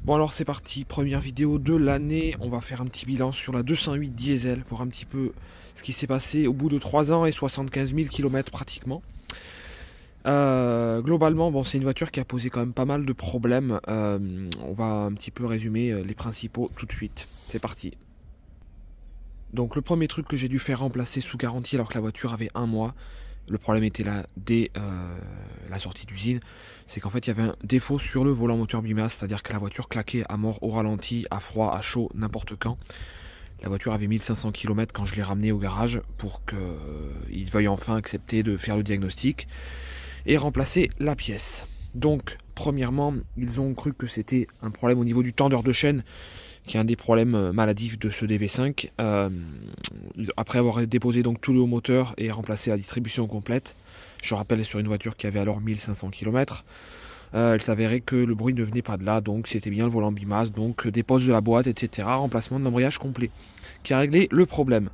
Bon alors c'est parti, première vidéo de l'année, on va faire un petit bilan sur la 208 diesel, voir un petit peu ce qui s'est passé au bout de 3 ans et 75 000 km pratiquement. Globalement, bon, c'est une voiture qui a posé quand même pas mal de problèmes, on va un petit peu résumer les principaux tout de suite, c'est parti. Donc le premier truc que j'ai dû faire remplacer sous garantie alors que la voiture avait 1 mois, le problème était là dès la sortie d'usine, c'est qu'en fait il y avait un défaut sur le volant moteur bimasse, c'est-à-dire que la voiture claquait à mort au ralenti, à froid, à chaud, n'importe quand. La voiture avait 1500 km quand je l'ai ramenée au garage pour qu'il veuille enfin accepter de faire le diagnostic et remplacer la pièce. Donc premièrement, ils ont cru que c'était un problème au niveau du tendeur de chaîne, qui est un des problèmes maladifs de ce DV5. Après avoir déposé donc tout le haut moteur et remplacé la distribution complète, je rappelle sur une voiture qui avait alors 1500 km, il s'avérait que le bruit ne venait pas de là, donc c'était bien le volant bimasse, donc dépose de la boîte, etc. Remplacement de l'embrayage complet, qui a réglé le problème.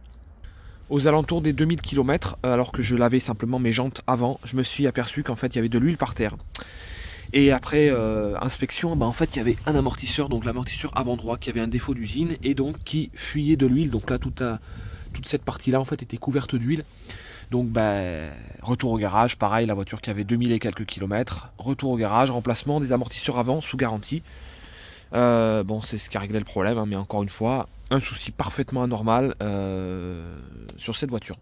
Aux alentours des 2000 km, alors que je lavais simplement mes jantes avant, je me suis aperçu qu'en fait il y avait de l'huile par terre. Et après inspection, en fait il y avait un amortisseur, donc l'amortisseur avant droit qui avait un défaut d'usine et donc qui fuyait de l'huile. Donc là toute cette partie là en fait était couverte d'huile. Donc retour au garage, pareil, la voiture qui avait 2000 et quelques kilomètres, retour au garage, remplacement des amortisseurs avant sous garantie. Bon, c'est ce qui a réglé le problème, hein, mais encore une fois, un souci parfaitement anormal sur cette voiture.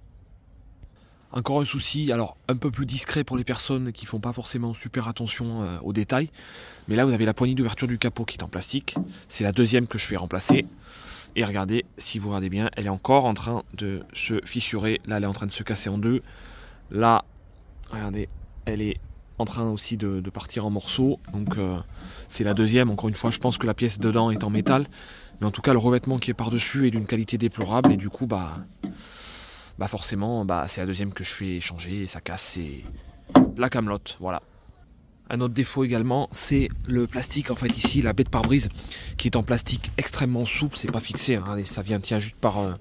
Encore un souci, alors un peu plus discret pour les personnes qui font pas forcément super attention aux détails. Mais là, vous avez la poignée d'ouverture du capot qui est en plastique. C'est la deuxième que je fais remplacer. Et regardez, si vous regardez bien, elle est encore en train de se fissurer. Là, elle est en train de se casser en deux. Là, regardez, elle est en train aussi de partir en morceaux. Donc, c'est la deuxième. Encore une fois, je pense que la pièce dedans est en métal. Mais en tout cas, le revêtement qui est par-dessus est d'une qualité déplorable. Et du coup, forcément, c'est la deuxième que je fais changer et ça casse, c'est la camelote, voilà. Un autre défaut également, c'est le plastique, en fait ici, la baie de pare-brise, qui est en plastique extrêmement souple, c'est pas fixé, hein, ça tient juste par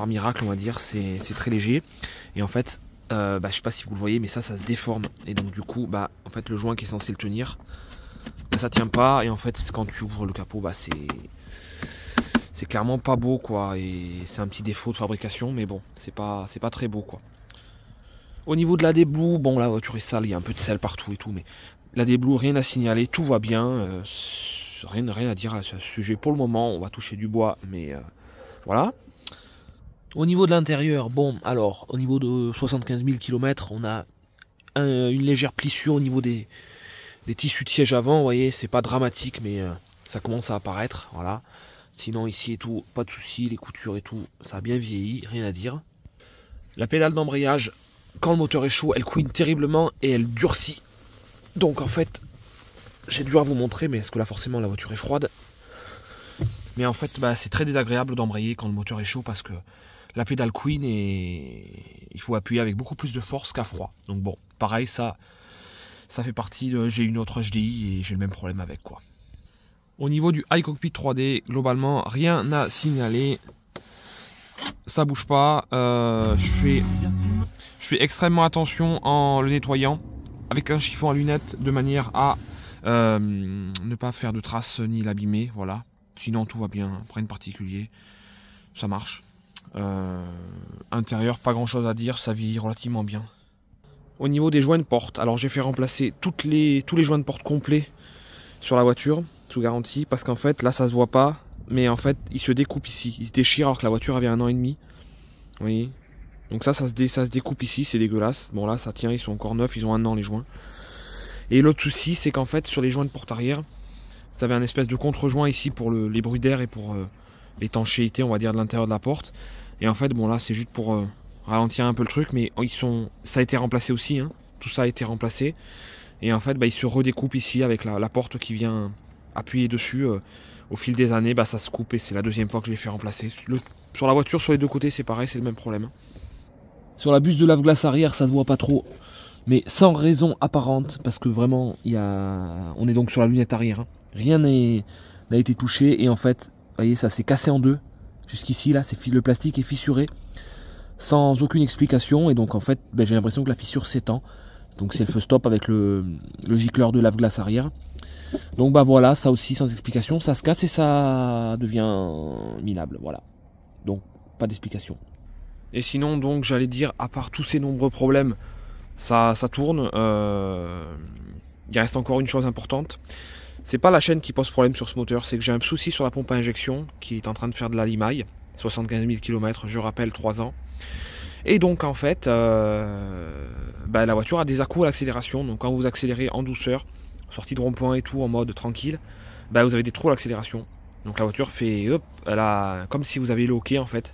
miracle, on va dire, c'est très léger. Et en fait, je sais pas si vous le voyez, mais ça se déforme. Et donc du coup, en fait, le joint qui est censé le tenir, ça tient pas, et en fait, quand tu ouvres le capot, c'est clairement pas beau, quoi, et c'est un petit défaut de fabrication, mais bon, c'est pas très beau, quoi. Au niveau de la déblue, bon, la voiture est sale, il y a un peu de sel partout et tout, mais la déblue, rien à signaler, tout va bien, rien à dire à ce sujet pour le moment. On va toucher du bois, mais voilà. Au niveau de l'intérieur, bon, alors, au niveau de 75 000 km, on a une légère plissure au niveau des tissus de siège avant, vous voyez, c'est pas dramatique, mais ça commence à apparaître, voilà. Sinon ici et tout, pas de soucis, les coutures et tout, ça a bien vieilli, rien à dire. La pédale d'embrayage, quand le moteur est chaud, elle couine terriblement et elle durcit. Donc en fait, j'ai dû vous montrer, mais parce que là forcément la voiture est froide. Mais en fait, c'est très désagréable d'embrayer quand le moteur est chaud parce que la pédale couine et il faut appuyer avec beaucoup plus de force qu'à froid. Donc bon, pareil, ça fait partie de... J'ai une autre HDI et j'ai le même problème avec, quoi. Au niveau du iCockpit 3D, globalement, rien à signaler. Ça bouge pas. Je fais extrêmement attention en le nettoyant avec un chiffon à lunettes de manière à ne pas faire de traces ni l'abîmer. Voilà. Sinon, tout va bien. Rien de particulier. Ça marche. Intérieur, pas grand chose à dire. Ça vieillit relativement bien. Au niveau des joints de porte, alors j'ai fait remplacer tous les joints de porte complets sur la voiture sous garantie, parce qu'en fait là ça se voit pas, mais en fait il se découpe ici, il se déchire alors que la voiture avait 1 an et demi, vous voyez, donc ça se découpe ici, c'est dégueulasse. Bon là ça tient, ils sont encore neufs, ils ont 1 an les joints. Et l'autre souci c'est qu'en fait sur les joints de porte arrière, vous avez un espèce de contre-joint ici pour les bruits d'air et pour l'étanchéité, on va dire, de l'intérieur de la porte. Et en fait bon là c'est juste pour ralentir un peu le truc, mais ça a été remplacé aussi, hein. Tout ça a été remplacé. Et en fait, il se redécoupe ici avec la porte qui vient appuyer dessus. Au fil des années, ça se coupe et c'est la deuxième fois que je l'ai fait remplacer. Sur la voiture, sur les deux côtés, c'est pareil, c'est le même problème. Sur la buse de lave-glace arrière, ça se voit pas trop, mais sans raison apparente, parce que vraiment, on est donc sur la lunette arrière. Hein. Rien n'a été touché et en fait, vous voyez, ça s'est cassé en deux. Jusqu'ici, là, le plastique est fissuré sans aucune explication et donc en fait, j'ai l'impression que la fissure s'étend. Donc c'est le feu stop avec le gicleur de lave-glace arrière. Donc bah voilà, ça aussi sans explication, ça se casse et ça devient minable, voilà. Donc pas d'explication. Et sinon donc j'allais dire, à part tous ces nombreux problèmes, ça tourne. Il reste encore une chose importante. C'est pas la chaîne qui pose problème sur ce moteur, c'est que j'ai un souci sur la pompe à injection qui est en train de faire de la limaille. 75 000 km, je rappelle, 3 ans. Et donc en fait, la voiture a des à-coups à l'accélération. Donc quand vous accélérez en douceur, sortie de rond-point et tout, en mode tranquille, vous avez des trous à l'accélération. Donc la voiture fait, hop, elle a, comme si vous avez loqué en fait.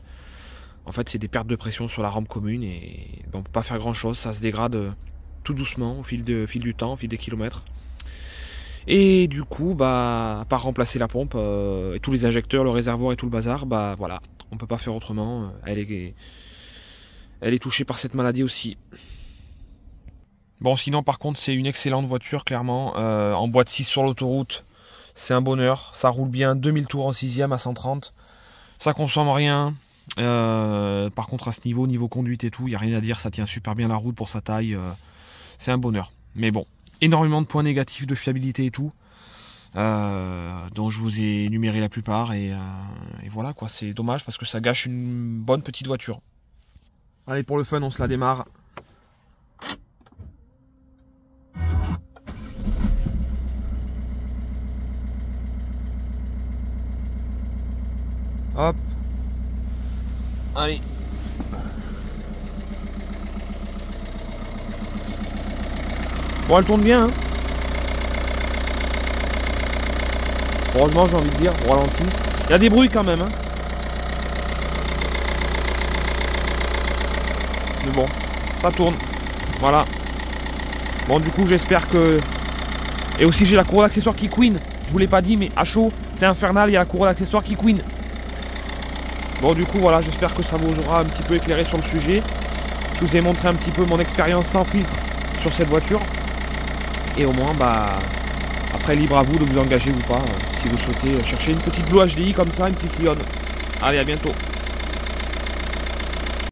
En fait c'est des pertes de pression sur la rampe commune et on ne peut pas faire grand chose, ça se dégrade tout doucement au fil du temps, au fil des kilomètres. Et du coup, à part remplacer la pompe et tous les injecteurs, le réservoir et tout le bazar, voilà, on peut pas faire autrement. Elle est touchée par cette maladie aussi. Bon, sinon par contre c'est une excellente voiture clairement. En boîte 6 sur l'autoroute, c'est un bonheur. Ça roule bien, 2000 tours en 6ème à 130. Ça consomme rien. Par contre à ce niveau conduite et tout, il n'y a rien à dire, ça tient super bien la route pour sa taille. C'est un bonheur. Mais bon, énormément de points négatifs de fiabilité et tout. Dont je vous ai énuméré la plupart. Et voilà quoi, c'est dommage parce que ça gâche une bonne petite voiture. Allez, pour le fun, on se la démarre. Hop. Allez. Bon, elle tourne bien, hein. Heureusement, j'ai envie de dire, au ralenti. Il y a des bruits quand même, hein. Mais bon, ça tourne. Voilà. Bon, du coup, j'espère que... Et aussi, j'ai la courroie d'accessoires qui couine. Je vous l'ai pas dit, mais à chaud, c'est infernal, il y a la courroie d'accessoires qui couine. Bon, du coup, voilà, j'espère que ça vous aura un petit peu éclairé sur le sujet. Je vous ai montré un petit peu mon expérience sans filtre sur cette voiture. Et au moins, après, libre à vous de vous engager ou pas, si vous souhaitez chercher une petite Blue HDI comme ça, une petite Lyon. Allez, à bientôt.